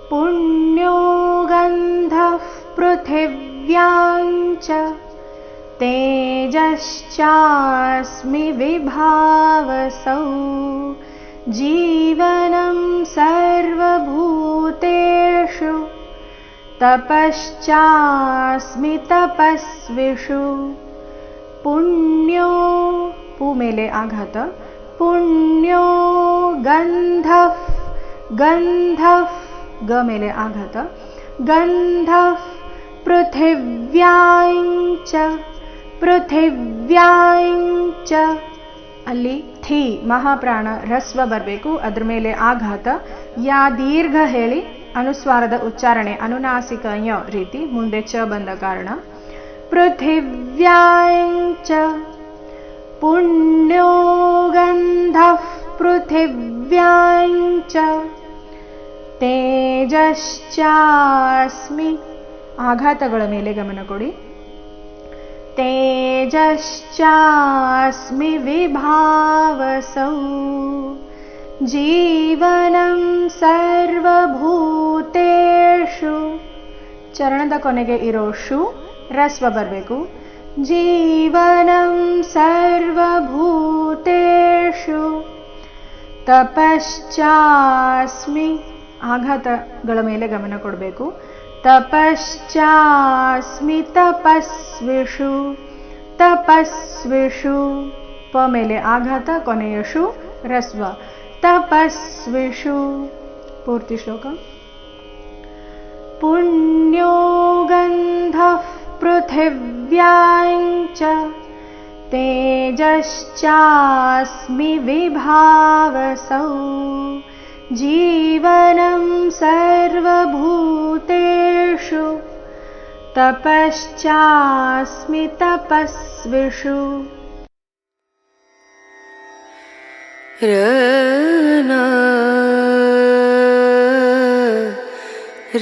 पुण्यो गन्धः पृथिव्यां च तेजश्चास्मि विभावसौ जीवनं सर्वभूतेषु तपश्चास्मि तपस्विषु पुण्यो पु मेले आघात पुण्यो गन्धः गन्धः ग मेले आघात गन्धः पृथिव्यां च ಅಲ್ಲಿ ಥಿ ಮಹಾಪ್ರಾಣ ರಸ್ವ ಬರಬೇಕು, ಅದ್ರ ಮೇಲೆ ಆಘಾತ. ಯಾ ದೀರ್ಘ ಹೇಳಿ ಅನುಸ್ವಾರದ ಉಚ್ಚಾರಣೆ ಅನುನಾಸಿಕ ಯ ರೀತಿ, ಮುಂದೆ ಚ ಬಂದ ಕಾರಣ. ಪೃಥಿವ್ಯಾಂಚ ಪುಣ್ಯೋ ಗಂಧಃ ಪೃಥಿವ್ಯಾಂಚ ತೇಜಶ್ಚಾಸ್ಮಿ ಆಘಾತಗಳ ಮೇಲೆ ಗಮನ ಕೊಡಿ. तेजश्चास्मि विभावसौ जीवनं सर्वभूतेषु ಚರಣದ ಕೊನೆಗೆ ಇರೋ ಶು ರಸ್ವ ಬರಬೇಕು. ಜೀವನಂ ಸರ್ವಭೂತೇಷು ತಪಶ್ಚಾಸ್ಮಿ ಆಘಾತಗಳ ಮೇಲೆ ಗಮನ ಕೊಡಬೇಕು. ತಪಶ್ಚಾಸ್ಮಿ ತಪಸ್ವಿಷು ಪ ಮೇಲೆ ಆಘಾತ, ಕೊನೆಯ ಶು ರಸ್ವ. ತಪಸ್ವಿಷು ಪೂರ್ತಿ ಶ್ಲೋಕ. ಪುಣ್ಯೋ ಗಂಧಃ ಪೃಥಿವ್ಯಾಂ ಚ ತೇಜಶ್ಚಾಸ್ಮಿ ವಿಭಾವಸೌ जीवनं सर्वभूतेषु तपश्चास्मि तपस्विषु